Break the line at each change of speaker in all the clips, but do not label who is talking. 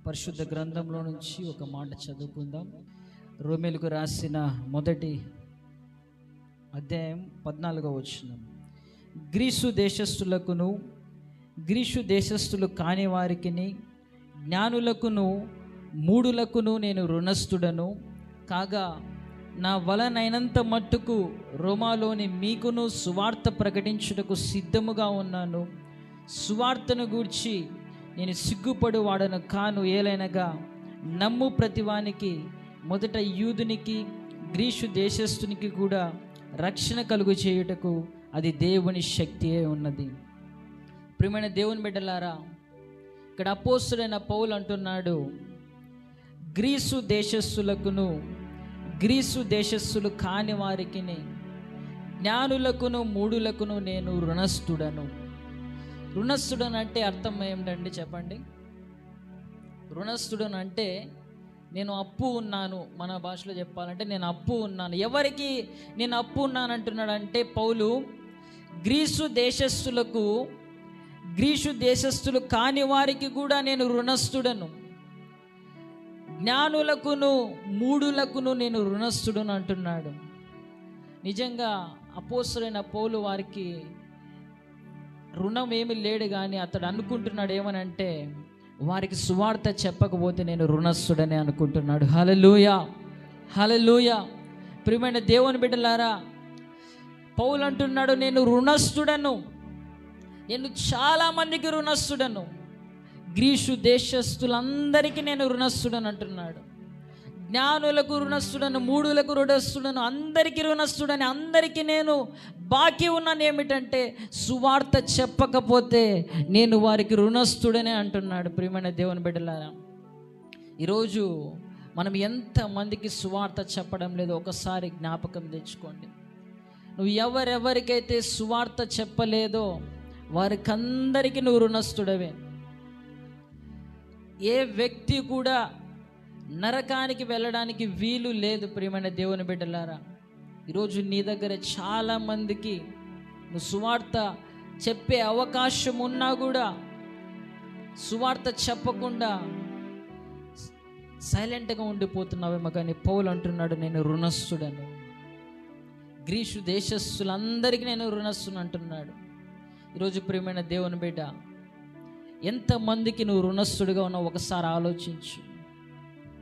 పరిశుద్ధ గ్రంథంలో నుంచి ఒక మాట చదువుకుందాం. రోమేలుకు రాసిన మొదటి అధ్యాయం 14వ వచనం. గ్రీసు దేశస్థులకును గ్రీసు దేశస్థులు కాని వారికిని జ్ఞానులకును మూఢులకును నేను రుణస్థుడను కాగా నా వలనైనంత మట్టుకు రోమాలోని మీకును సువార్త ప్రకటించుటకు సిద్ధముగా ఉన్నాను. సువార్తను గూర్చి నేను సిగ్గుపడు వాడను కాను. ఏలైనగా నమ్ము ప్రతివానికి మొదట యూదునికి గ్రీసు దేశస్థునికి కూడా రక్షణ కలుగు చేయుటకు అది దేవుని శక్తియే ఉన్నది. ప్రియమైన దేవుని బిడ్డలారా, ఇక్కడ అపోస్తలుడైన పౌలు అంటున్నాడు, గ్రీసు దేశస్థులకును గ్రీసు దేశస్థులు కాని వారికి జ్ఞానులకును మూఢులకును నేను రుణస్థుడను. రుణస్థుడను అంటే అర్థం ఏమిటండి చెప్పండి? రుణస్థుడను అంటే నేను అప్పు ఉన్నాను. మన భాషలో చెప్పాలంటే నేను అప్పు ఉన్నాను. ఎవరికి నేను అప్పు ఉన్నాను అంటున్నాడంటే పౌలు గ్రీసు దేశస్థులకు గ్రీసు దేశస్థులు కాని వారికి కూడా నేను రుణస్థుడను, జ్ఞానులకును మూఢులకును నేను రుణస్థుడను అంటున్నాడు. నిజంగా అపోస్తలుడైన పౌలు వారికి రుణం ఏమి లేడు, కానీ అతడు అనుకుంటున్నాడు ఏమనంటే వారికి సువార్త చెప్పకపోతే నేను రుణస్థుడని అనుకుంటున్నాడు. హల్లెలూయా, హల్లెలూయా. ప్రియమైన దేవుని బిడ్డలారా, పౌలు అంటున్నాడు నేను రుణస్థుడను, నేను చాలామందికి రుణస్థుడను, గ్రీసు దేశస్థులందరికీ నేను రుణస్థుడను అంటున్నాడు. జ్ఞానులకు రుణస్థుడను, మూఢులకు రుణస్థుడను, అందరికీ రుణస్థుడని, అందరికీ నేను బాకీ ఉన్నాను. ఏమిటంటే సువార్త చెప్పకపోతే నేను వారికి రుణస్థుడనే అంటున్నాడు. ప్రియమైన దేవుని బిడ్డలారా, ఈరోజు మనం ఎంతమందికి సువార్త చెప్పడం లేదో ఒకసారి జ్ఞాపకం తెచ్చుకోండి. నువ్వు ఎవరెవరికైతే సువార్త చెప్పలేదో వారికందరికీ నువ్వు రుణస్థుడవే. ఏ వ్యక్తి కూడా నరకానికి వెళ్ళడానికి వీలు లేదు. ప్రియమైన దేవుని బిడ్డలారా, ఈరోజు నీ దగ్గర చాలామందికి నువ్వు సువార్త చెప్పే అవకాశం ఉన్నా కూడా సువార్త చెప్పకుండా సైలెంట్గా ఉండిపోతున్నావేమో. కానీ పౌలు అంటున్నాడు నేను రుణస్థుడను, గ్రీసు దేశస్థులందరికీ నేను రుణస్థుని అంటున్నాడు. ఈరోజు ప్రియమైన దేవుని బిడ్డ, ఎంతమందికి నువ్వు రుణస్థుడిగా ఉన్నావు ఒకసారి ఆలోచించు.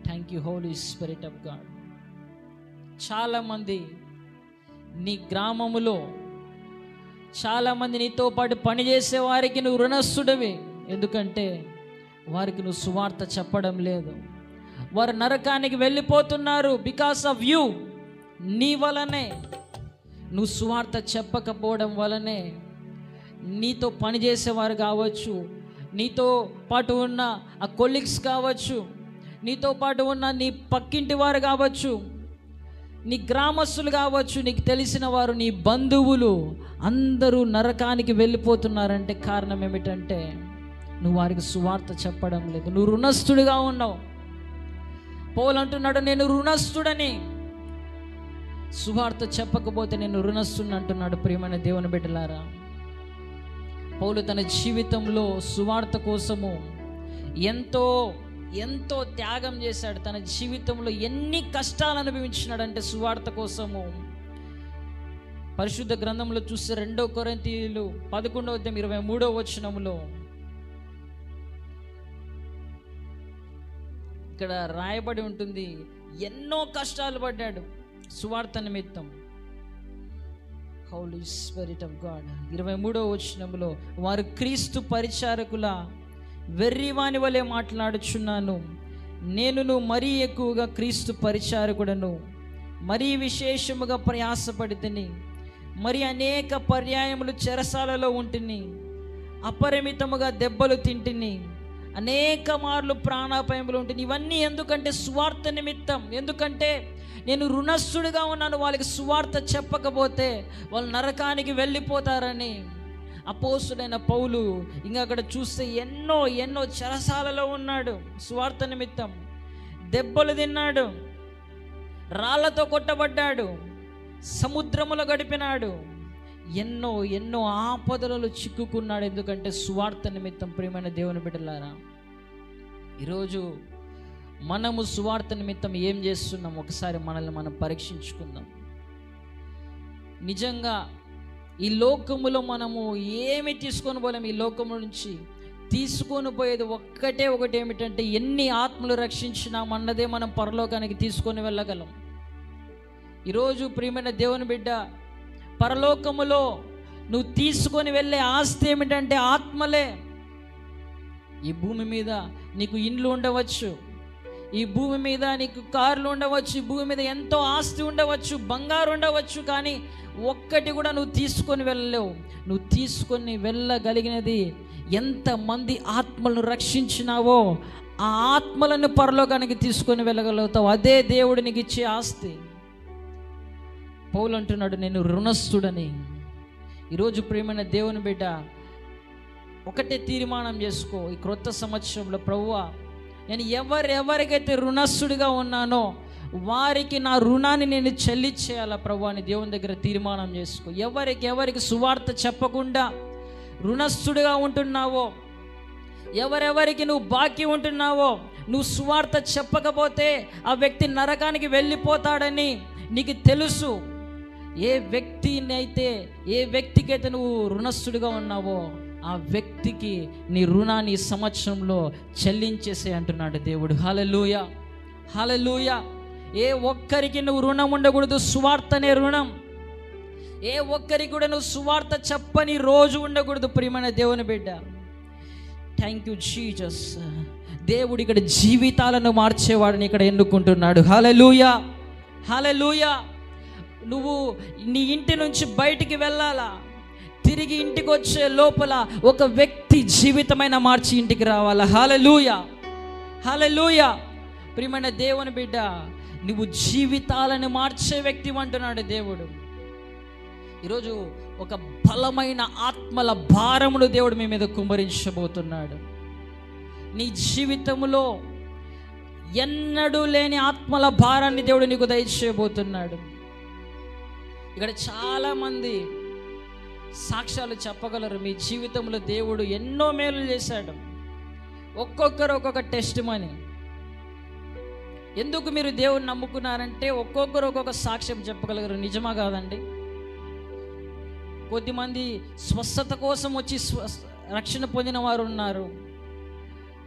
Thank you Holy spirit of God. చాలామంది నీ గ్రామములో చాలామంది నీతో పాటు పనిచేసే వారికి నువ్వు రుణస్థుడివి. ఎందుకంటే వారికి నువ్వు సువార్త చెప్పడం లేదు. వారు నరకానికి వెళ్ళిపోతున్నారు బికాస్ ఆఫ్ యూ. నీ వలనే, నువ్వు సువార్త చెప్పకపోవడం వలనే నీతో పనిచేసేవారు కావచ్చు, నీతో పాటు ఉన్న ఆ కొలీగ్స్ కావచ్చు, నీతో పాటు ఉన్న నీ పక్కింటి వారు కావచ్చు, నీ గ్రామస్తులు కావచ్చు, నీకు తెలిసిన వారు, నీ బంధువులు అందరూ నరకానికి వెళ్ళిపోతున్నారంటే కారణం ఏమిటంటే నువ్వు వారికి సువార్త చెప్పడం లేదు. నువ్వు రుణస్థుడిగా ఉన్నావు. పౌలు అంటున్నాడు నేను రుణస్థుడని, సువార్త చెప్పకపోతే నేను రుణస్థుడిని అంటున్నాడు. ప్రియమైన దేవుని బిడ్డలారా, పౌలు తన జీవితంలో సువార్త కోసము ఎంతో ఎంతో త్యాగం చేశాడు. తన జీవితంలో ఎన్ని కష్టాలు అనుభవించినాడంటే సువార్త కోసము. పరిశుద్ధ గ్రంథంలో చూస్తే 2 కొరింథీయులు 11:23 ఇక్కడ రాయబడి ఉంటుంది, ఎన్నో కష్టాలు పడ్డాడు సువార్త నిమిత్తం. Holi spirit of God. 23 వారు క్రీస్తు పరిచారకుల వెర్రివాని వలె మాట్లాడుచున్నాను. నేనును మరీ ఎక్కువగా క్రీస్తు పరిచారకుడను, మరీ విశేషముగా ప్రయాసపడితిని, మరి అనేక పర్యాయములు చెరసాలలో ఉంటిని, అపరిమితముగా దెబ్బలు తింటిని, అనేక మార్లు ప్రాణాపాయములు ఉంటుంది. ఇవన్నీ ఎందుకంటే సువార్త నిమిత్తం. ఎందుకంటే నేను రుణస్థుడిగా ఉన్నాను. వాళ్ళకి సువార్త చెప్పకపోతే వాళ్ళు నరకానికి వెళ్ళిపోతారని అపోస్తలుడైన పౌలు ఇంకా అక్కడ చూస్తే ఎన్నో ఎన్నో చెరసాలలో ఉన్నాడు. సువార్త నిమిత్తం దెబ్బలు తిన్నాడు, రాళ్లతో కొట్టబడ్డాడు, సముద్రములో గడిపినాడు, ఎన్నో ఎన్నో ఆపదలలో చిక్కుకున్నాడు. ఎందుకంటే సువార్త నిమిత్తం. ప్రియమైన దేవుని బిడ్డలారా, ఈరోజు మనము సువార్త నిమిత్తం ఏం చేస్తున్నాం ఒకసారి మనల్ని మనం పరీక్షించుకుందాం. నిజంగా ఈ లోకములో మనము ఏమి తీసుకొని పోలేము. ఈ లోకము నుంచి తీసుకొని పోయేది ఒకటి ఏమిటంటే ఎన్ని ఆత్మలు రక్షించినామన్నదే మనం పరలోకానికి తీసుకొని వెళ్ళగలం. ఈరోజు ప్రియమైన దేవుని బిడ్డ, పరలోకములో నువ్వు తీసుకొని వెళ్ళే ఆస్తి ఏమిటంటే ఆత్మలే. ఈ భూమి మీద నీకు ఇండ్లు ఉండవచ్చు, ఈ భూమి మీద నీకు కార్లు ఉండవచ్చు, ఈ భూమి మీద ఎంతో ఆస్తి ఉండవచ్చు, బంగారు ఉండవచ్చు, కానీ ఒక్కటి కూడా నువ్వు తీసుకొని వెళ్ళలేవు. నువ్వు తీసుకొని వెళ్ళగలిగినది ఎంతమంది ఆత్మలను రక్షించినావో ఆ ఆత్మలను పరలోకానికి తీసుకొని వెళ్ళగలుగుతావు. అదే దేవుడు నీకు ఇచ్చే ఆస్తి. పౌలు అంటున్నాడు, నేను రుణస్థుడని. ఈరోజు ప్రియమైన దేవుని బిడ్డ, ఒకటే తీర్మానం చేసుకో ఈ క్రొత్త సంవత్సరంలో, ప్రభువా నేను ఎవరికైతే రుణస్థుడిగా ఉన్నానో వారికి నా రుణాన్ని నేను చెల్లించేయాలా ప్రభువా అని దేవుని దగ్గర తీర్మానం చేసుకో. ఎవరికి సువార్త చెప్పకుండా రుణస్థుడిగా ఉంటున్నావో, ఎవరెవరికి నువ్వు బాకీ ఉంటున్నావో, నువ్వు సువార్త చెప్పకపోతే ఆ వ్యక్తి నరకానికి వెళ్ళిపోతాడని నీకు తెలుసు. ఏ వ్యక్తికైతే నువ్వు రుణస్థుడిగా ఉన్నావో ఆ వ్యక్తికి నీ రుణాన్ని ఈ సంవత్సరంలో చెల్లించేసే అంటున్నాడు దేవుడు. హల్లెలూయా, హల్లెలూయా. ఏ ఒక్కరికి నువ్వు రుణం ఉండకూడదు. సువార్త అనే రుణం. ఏ ఒక్కరికి కూడా నువ్వు సువార్త చెప్పని రోజు ఉండకూడదు ప్రియమైన దేవుని బిడ్డ. Thank you Jesus. దేవుడు ఇక్కడ జీవితాలను మార్చేవాడిని ఇక్కడ ఎన్నుకుంటున్నాడు. హల్లెలూయా, హల్లెలూయా. నువ్వు నీ ఇంటి నుంచి బయటికి వెళ్ళాలా, తిరిగి ఇంటికి వచ్చే లోపల ఒక వ్యక్తి జీవితమైన మార్చి ఇంటికి రావాలా. హల్లెలూయా, హల్లెలూయా. ప్రియమైన దేవుని బిడ్డ, నువ్వు జీవితాలను మార్చే వ్యక్తి అంటున్నాడు దేవుడు. ఈరోజు ఒక బలమైన ఆత్మల భారమును దేవుడు మీ మీద కుమ్మరించబోతున్నాడు. నీ జీవితంలో ఎన్నడూ లేని ఆత్మల భారాన్ని దేవుడు నీకు దయచేయబోతున్నాడు. ఇక్కడ చాలామంది సాక్ష్యాలు చెప్పగలరు. మీ జీవితంలో దేవుడు ఎన్నో మేలు చేశాడు. ఒక్కొక్కరు ఒక్కొక్క టెస్ట్ మనీ. ఎందుకు మీరు దేవుడిని నమ్ముకున్నారంటే ఒక్కొక్కరు ఒక్కొక్క సాక్ష్యం చెప్పగలరు. నిజమా కాదండి? కొద్దిమంది స్వస్థత కోసం వచ్చి రక్షణ పొందిన వారు ఉన్నారు.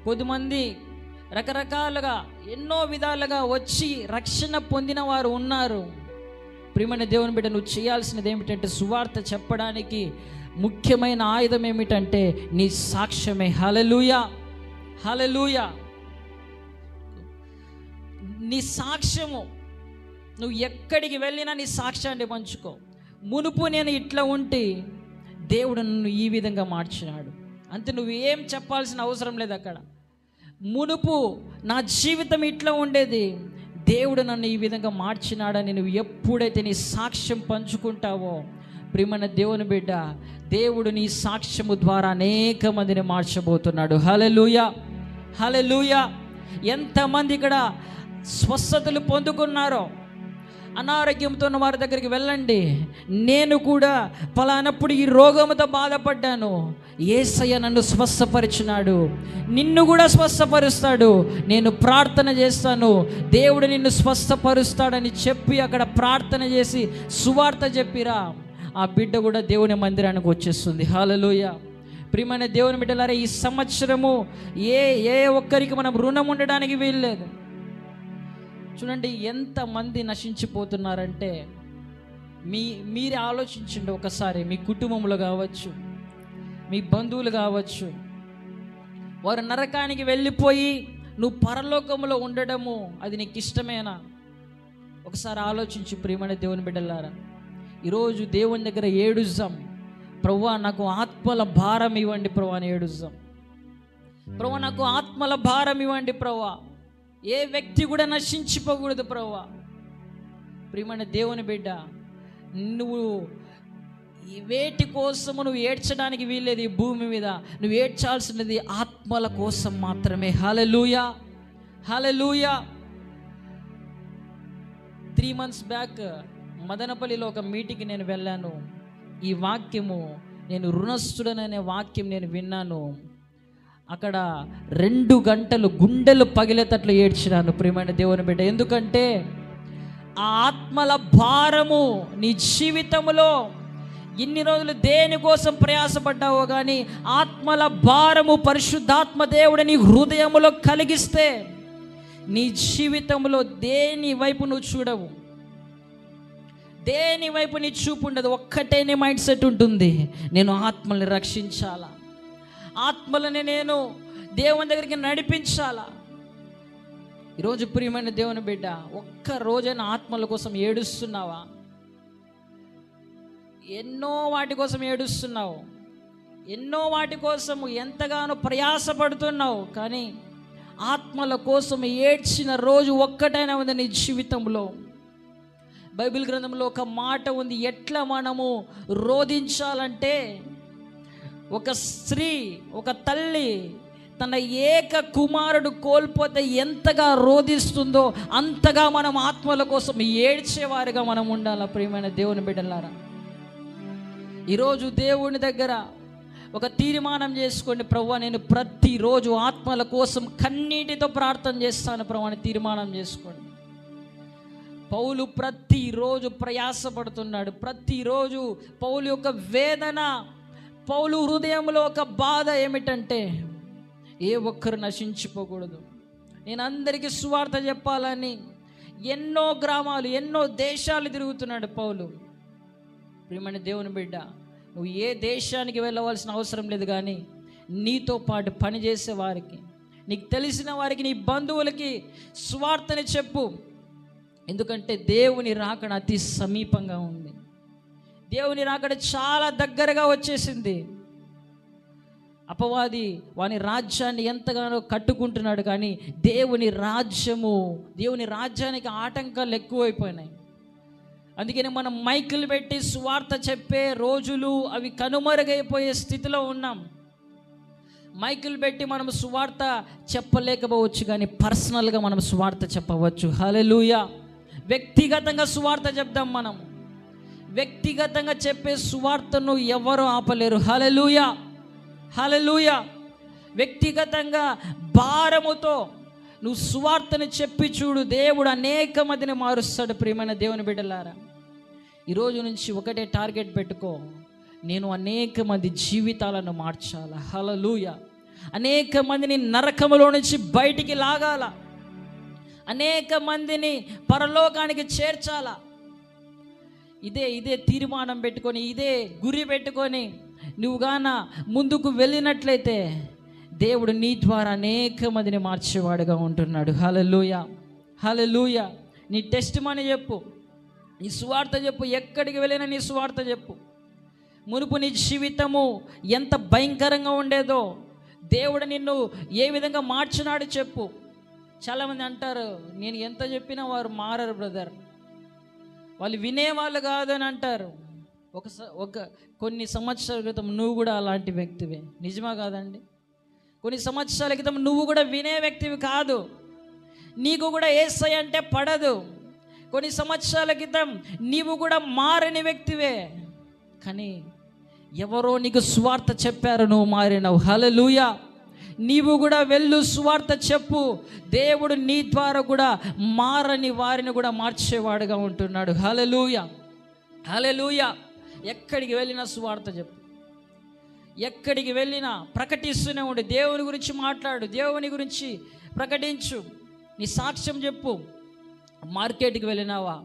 కొద్దిమంది రకరకాలుగా ఎన్నో విధాలుగా వచ్చి రక్షణ పొందిన వారు ఉన్నారు. ప్రియమైన దేవుని బిడ్డ, నువ్వు చేయాల్సినది ఏమిటంటే సువార్త చెప్పడానికి ముఖ్యమైన ఆయుధం ఏమిటంటే నీ సాక్ష్యమే. హల్లెలూయా, హల్లెలూయా. నీ సాక్ష్యము, నువ్వు ఎక్కడికి వెళ్ళినా నీ సాక్ష్యాన్ని పంచుకో. మునుపు నేను ఇట్లా ఉంటే దేవుడు నన్ను ఈ విధంగా మార్చినాడు అంతే. నువ్వు ఏం చెప్పాల్సిన అవసరం లేదు అక్కడ. మునుపు నా జీవితం ఇట్లా ఉండేది, దేవుడు నన్ను ఈ విధంగా మార్చినాడని నువ్వు ఎప్పుడైతే నీ సాక్ష్యం పంచుకుంటావో ప్రియమైన దేవుని బిడ్డ, దేవుడు నీ సాక్ష్యము ద్వారా అనేక మందిని మార్చబోతున్నాడు. హల్లెలూయా, హల్లెలూయా. ఎంతమంది ఇక్కడ స్వస్థతలు పొందుకున్నారో, అనారోగ్యంతో ఉన్న వారి దగ్గరికి వెళ్ళండి. నేను కూడా పలానప్పుడు ఈ రోగంతో బాధపడ్డాను, యేసయ్య నన్ను స్వస్థపరిచినాడు, నిన్ను కూడా స్వస్థపరుస్తాడు, నేను ప్రార్థన చేస్తాను, దేవుడు నిన్ను స్వస్థపరుస్తాడని చెప్పి అక్కడ ప్రార్థన చేసి సువార్త చెప్పిరా, ఆ బిడ్డ కూడా దేవుని మందిరానికి వచ్చేస్తుంది. హల్లెలూయా. ప్రియమైన దేవుని బిడ్డలారా, ఈ సంవత్సరము ఏ ఒక్కరికి మనం రుణం ఉండడానికి వీల్లేదు. చూడండి ఎంతమంది నశించిపోతున్నారంటే, మీరే ఆలోచించండి ఒకసారి. మీ కుటుంబంలో కావచ్చు, మీ బంధువులు కావచ్చు, వారు నరకానికి వెళ్ళిపోయి నువ్వు పరలోకంలో ఉండడము అది నీకు ఇష్టమేనా? ఒకసారి ఆలోచించు ప్రియమైన దేవుని బిడ్డలారా. ఈరోజు దేవుని దగ్గర ఏడుద్దాం, ప్రభువా నాకు ఆత్మల భారం ఇవ్వండి ప్రభువా అని ఏడుద్దాం. ప్రభువా నాకు ఆత్మల భారం ఇవ్వండి ప్రభువా. ఏ వ్యక్తి కూడా నశించిపోకూడదు ప్రభువా. ప్రియమైన దేవుని బిడ్డ, నువ్వు వేటి కోసము నువ్వు ఏడ్చడానికి వీల్లేదు. ఈ భూమి మీద నువ్వు ఏడ్చాల్సినది ఆత్మల కోసం మాత్రమే. హల్లెలూయా, హల్లెలూయా. 3 months బ్యాక్ మదనపల్లిలో ఒక మీటింగ్కి నేను వెళ్ళాను. ఈ వాక్యము, నేను రుణస్థుడననే వాక్యం నేను విన్నాను. అక్కడ 2 గంటలు గుండెలు పగిలేటట్లు ఏడ్చినాను ప్రియమైన దేవుని బిడ్డ. ఎందుకంటే ఆ ఆత్మల భారము నీ జీవితంలో ఇన్ని రోజులు దేనికోసం ప్రయాసపడ్డావో కానీ ఆత్మల భారము పరిశుద్ధాత్మ దేవుడు నీ హృదయములో కలిగిస్తే నీ జీవితంలో దేని వైపు నువ్వు చూడవు, దేని వైపు నీ చూపు ఉండదు. ఒక్కటే నీ మైండ్ సెట్ ఉంటుంది, నేను ఆత్మల్ని రక్షించాలా, ఆత్మలని నేను దేవుని దగ్గరికి నడిపించాలా. ఈరోజు ప్రియమైన దేవుని బిడ్డ, ఒక్క రోజైనా ఆత్మల కోసం ఏడుస్తున్నావా? ఎన్నో వాటి కోసం ఏడుస్తున్నావు, ఎన్నో వాటి కోసం ఎంతగానో ప్రయాసపడుతున్నావు, కానీ ఆత్మల కోసం ఏడ్చిన రోజు ఒక్కటైనా ఉంది నీ జీవితంలో? బైబిల్ గ్రంథంలో ఒక మాట ఉంది, ఎట్లా మనము రోధించాలంటే ఒక స్త్రీ, ఒక తల్లి తన ఏక కుమారుడు కోల్పోతే ఎంతగా రోధిస్తుందో అంతగా మనం ఆత్మల కోసం ఏడ్చేవారిగా మనం ఉండాలి ప్రియమైన దేవుని బిడ్డలారా. ఈరోజు దేవుని దగ్గర ఒక తీర్మానం చేసుకోండి, ప్రభువా నేను ప్రతిరోజు ఆత్మల కోసం కన్నీటితో ప్రార్థన చేస్తాను ప్రభువా అని తీర్మానం చేసుకోండి. పౌలు ప్రతిరోజు ప్రయాసపడుతున్నాడు. ప్రతిరోజు పౌలు యొక్క వేదన, పౌలు హృదయంలో ఒక బాధ ఏమిటంటే ఏ ఒక్కరు నశించిపోకూడదు, నేను అందరికీ సువార్త చెప్పాలని ఎన్నో గ్రామాలు, ఎన్నో దేశాలు తిరుగుతున్నాడు పౌలు. ప్రియమైన దేవుని బిడ్డ, నువ్వు ఏ దేశానికి వెళ్ళవలసిన అవసరం లేదు, కానీ నీతో పాటు పనిచేసే వారికి, నీకు తెలిసిన వారికి, నీ బంధువులకి సువార్తని చెప్పు. ఎందుకంటే దేవుని రాకడ అతి సమీపంగా ఉంది. దేవుని రాకడ చాలా దగ్గరగా వచ్చేసింది. అపవాది వాని రాజ్యాన్ని ఎంతగానో కట్టుకుంటున్నాడు, కానీ దేవుని రాజ్యానికి ఆటంకాలు ఎక్కువైపోయినాయి. అందుకని మనం మైకులు పెట్టి సువార్త చెప్పే రోజులు అవి కనుమరుగైపోయే స్థితిలో ఉన్నాం. మైకులు పెట్టి మనం సువార్త చెప్పలేకపోవచ్చు, కానీ పర్సనల్గా మనం సువార్త చెప్పవచ్చు. హల్లెలూయా. వ్యక్తిగతంగా సువార్త చెప్దాం. మనం వ్యక్తిగతంగా చెప్పే సువార్తను ఎవరు ఆపలేరు. హల్లెలూయా, హల్లెలూయా. వ్యక్తిగతంగా భారముతో నువ్వు సువార్తను చెప్పి చూడు, దేవుడు అనేక మందిని మారుస్తాడు. ప్రియమైన దేవుని బిడ్డలారా, ఈరోజు నుంచి ఒకటే టార్గెట్ పెట్టుకో, నేను అనేక మంది జీవితాలను మార్చాలా. హల్లెలూయా. అనేక మందిని నరకములో నుంచి బయటికి లాగాల, అనేక మందిని పరలోకానికి చేర్చాలా. ఇదే తీర్మానం పెట్టుకొని, ఇదే గురి పెట్టుకొని నువ్వు గాన ముందుకు వెళ్ళినట్లయితే దేవుడు నీ ద్వారా అనేక మందిని మార్చేవాడుగా ఉంటున్నాడు. హల్లెలూయా, హల్లెలూయా. నీ టెస్టిమనీ చెప్పు, నీ సువార్త చెప్పు. ఎక్కడికి వెళ్ళినా నీ సువార్త చెప్పు. మునుపు నీ జీవితము ఎంత భయంకరంగా ఉండేదో, దేవుడు నిన్ను ఏ విధంగా మార్చినాడు చెప్పు. చాలామంది అంటారు, నేను ఎంత చెప్పినా వారు మారరు బ్రదర్, వాళ్ళు వినేవాళ్ళు కాదు అని అంటారు. కొన్ని సంవత్సరాల క్రితం నువ్వు కూడా అలాంటి వ్యక్తివే, నిజమా కాదండి? కొన్ని సంవత్సరాల క్రితం నువ్వు కూడా వినే వ్యక్తివి కాదు, నీకు కూడా యేసయ్య అంటే పడదు. కొన్ని సంవత్సరాల క్రితం నీవు కూడా మారని వ్యక్తివే, కానీ ఎవరో నీకు సువార్త చెప్పారు, నువ్వు మారినావు. హల్లెలూయా. నీవు కూడా వెళ్ళు, సువార్త చెప్పు. దేవుడు నీ ద్వారా కూడా మారని వారిని కూడా మార్చేవాడుగా ఉంటున్నాడు. హల్లెలూయా, హల్లెలూయా. ఎక్కడికి వెళ్ళినా సువార్త చెప్పు, ఎక్కడికి వెళ్ళినా ప్రకటిస్తూనే ఉండు. దేవుని గురించి మాట్లాడు, దేవుని గురించి ప్రకటించు, నీ సాక్ష్యం చెప్పు. మార్కెట్కి వెళ్ళినావా,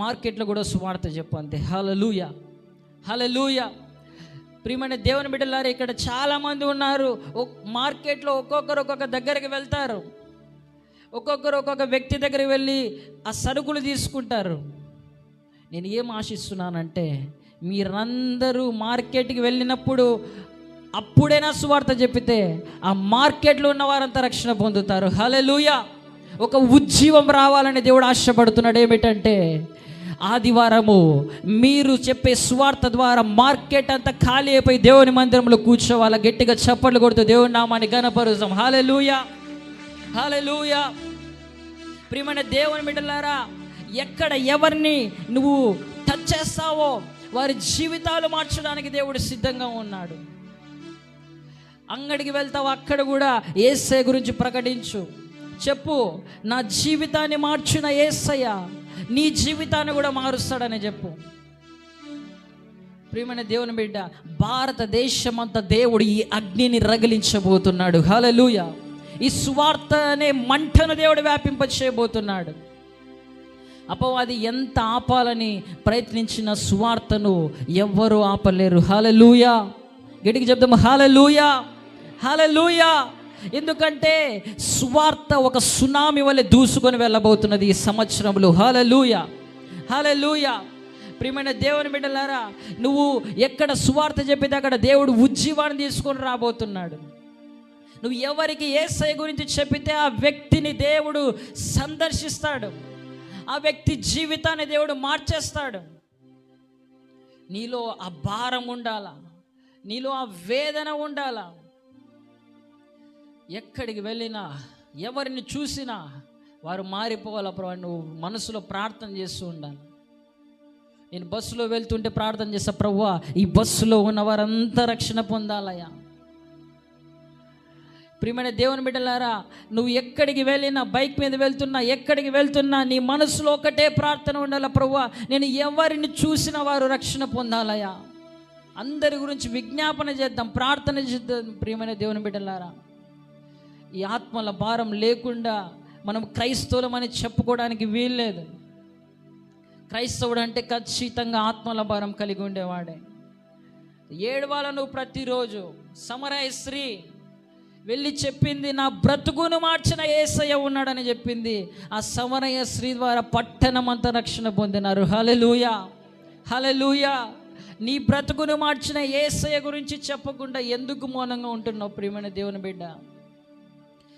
మార్కెట్లో కూడా సువార్త చెప్పు, అంతే. హల్లెలూయా, హల్లెలూయా. ప్రియమైన దేవుని బిడ్డలారా, ఇక్కడ చాలామంది ఉన్నారు. మార్కెట్లో ఒక్కొక్కరు ఒక్కొక్క దగ్గరికి వెళ్తారు, ఒక్కొక్కరు ఒక్కొక్క వ్యక్తి దగ్గరికి వెళ్ళి ఆ సరుకులు తీసుకుంటారు. నేను ఏం ఆశిస్తున్నానంటే, మీరందరూ మార్కెట్కి వెళ్ళినప్పుడు అప్పుడైనా సువార్త చెప్పితే ఆ మార్కెట్లో ఉన్న వారంతా రక్షణ పొందుతారు. హల్లెలూయా. ఒక ఉజ్జీవం రావాలని దేవుడు ఆశపడుతున్నాడు. ఏమిటంటే, ఆదివారము మీరు చెప్పే సువార్త ద్వారా మార్కెట్ అంతా ఖాళీ అయిపోయి దేవుని మందిరంలో కూర్చోవాలా. గట్టిగా చప్పట్లు కొడుతూ దేవుని నామాన్ని ఘనపరుస్తాం. హల్లెలూయా, హల్లెలూయా. ప్రియమైన దేవుని బిడ్డలారా, ఎక్కడ ఎవరిని నువ్వు టచ్ చేస్తావో వారి జీవితాలు మార్చడానికి దేవుడు సిద్ధంగా ఉన్నాడు. అంగడికి వెళ్తావు, అక్కడ కూడా యేసయ్య గురించి ప్రకటించు. చెప్పు, నా జీవితాన్ని మార్చిన యేసయ్య నీ జీవితాన్ని కూడా మారుస్తాడని చెప్పు. ప్రియమైన దేవుని బిడ్డ, భారతదేశమంతా దేవుడు ఈ అగ్నిని రగిలించబోతున్నాడు. హల్లెలూయా. ఈ సువార్త అనే మంటను దేవుడు వ్యాపింపచేయబోతున్నాడు. అపవాది ఎంత ఆపాలని ప్రయత్నించిన సువార్తను ఎవ్వరూ ఆపలేరు. హల్లెలూయా. గట్టిగా చెప్దాం, హల్లెలూయా, హల్లెలూయా. ఎందుకంటే సువార్త ఒక సునామీ వలె దూసుకొని వెళ్ళబోతున్నది ఈ సంవత్సరంలో. హల్లెలూయా, హల్లెలూయా. ప్రియమైన దేవుని బిడ్డలారా, నువ్వు ఎక్కడ సువార్త చెప్పితే అక్కడ దేవుడు ఉజ్జీవాన్ని తీసుకొని రాబోతున్నాడు. నువ్వు ఎవరికి యేసయ్య గురించి చెప్పితే ఆ వ్యక్తిని దేవుడు సందర్శిస్తాడు, ఆ వ్యక్తి జీవితాన్ని దేవుడు మార్చేస్తాడు. నీలో ఆ భారం ఉండాలా, నీలో ఆ వేదన ఉండాలా. ఎక్కడికి వెళ్ళినా, ఎవరిని చూసినా వారు మారిపోవాలా ప్రభు, నువ్వు మనసులో ప్రార్థన చేస్తూ ఉండాలి. నేను బస్సులో వెళ్తుంటే ప్రార్థన చేస్తా, ప్రభువా ఈ బస్సులో ఉన్న వారంతా రక్షణ పొందాలయ్యా. ప్రియమైన దేవుని బిడ్డలారా, నువ్వు ఎక్కడికి వెళ్ళినా, బైక్ మీద వెళ్తున్నా, ఎక్కడికి వెళ్తున్నా నీ మనసులో ఒకటే ప్రార్థన ఉండాలి, ప్రభువా నేను ఎవరిని చూసిన వారు రక్షణ పొందాలయ్యా. అందరి గురించి విజ్ఞాపన చేద్దాం, ప్రార్థన చేద్దాం. ప్రియమైన దేవుని బిడ్డలారా, ఈ ఆత్మల భారం లేకుండా మనం క్రైస్తవులమని చెప్పుకోవడానికి వీల్లేదు. క్రైస్తవుడు అంటే ఖచ్చితంగా ఆత్మల భారం కలిగి ఉండేవాడే. ఏడవాల నువ్వు ప్రతిరోజు. సమరయ స్త్రీ వెళ్ళి చెప్పింది, నా బ్రతుకును మార్చిన యేసయ్య ఉన్నాడని చెప్పింది. ఆ సమరయ స్త్రీ ద్వారా పట్టణం అంతా రక్షణ పొందినారు. హల్లెలూయా, హల్లెలూయా. నీ బ్రతుకును మార్చిన యేసయ్య గురించి చెప్పకుండా ఎందుకు మౌనంగా ఉంటున్నావు? ప్రియమైన దేవుని బిడ్డ,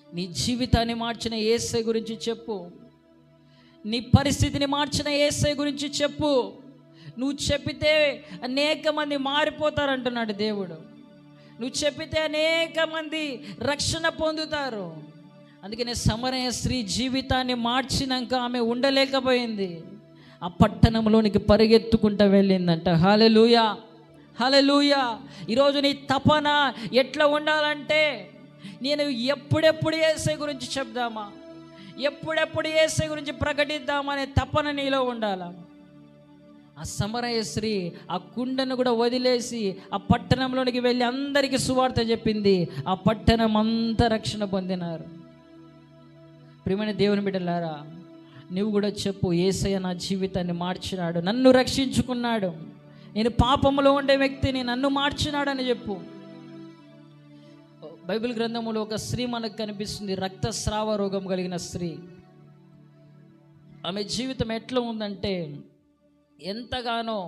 నీ జీవితాన్ని మార్చిన యేసయ్య గురించి చెప్పు. నీ పరిస్థితిని మార్చిన యేసయ్య గురించి చెప్పు. నువ్వు చెప్పితే అనేక మంది మారిపోతారంటున్నాడు దేవుడు. నువ్వు చెప్పితే అనేక మంది రక్షణ పొందుతారు. అందుకనే సమరయ స్త్రీ జీవితాన్ని మార్చినాక ఆమె ఉండలేకపోయింది. ఆ పట్టణంలోనికి పరిగెత్తుకుంటూ వెళ్ళిందంట. హల్లెలూయా, హల్లెలూయా. ఈరోజు నీ తపన ఎట్లా ఉండాలంటే, నేను ఎప్పుడెప్పుడు యేసయ్య గురించి చెప్దామా, ఎప్పుడెప్పుడు యేసయ్య గురించి ప్రకటిద్దామా అనే తపన నీలో ఉండాలా. ఆ సమరయ స్త్రీ ఆ కుండను కూడా వదిలేసి ఆ పట్టణంలోనికి వెళ్ళి అందరికీ సువార్త చెప్పింది. ఆ పట్టణం అంతా రక్షణ పొందినారు. ప్రియమైన దేవుని బిడ్డలారా, నువ్వు కూడా చెప్పు, యేసయ్య నా జీవితాన్ని మార్చినాడు, నన్ను రక్షించుకున్నాడు, నేను పాపంలో ఉండే వ్యక్తిని, నన్ను మార్చినాడు అని చెప్పు. బైబిల్ గ్రంథంలో ఒక స్త్రీ మనకు కనిపిస్తుంది, రక్తస్రావ రోగం కలిగిన స్త్రీ. ఆమె జీవితం ఎట్లా ఉందంటే, ఎంతగానో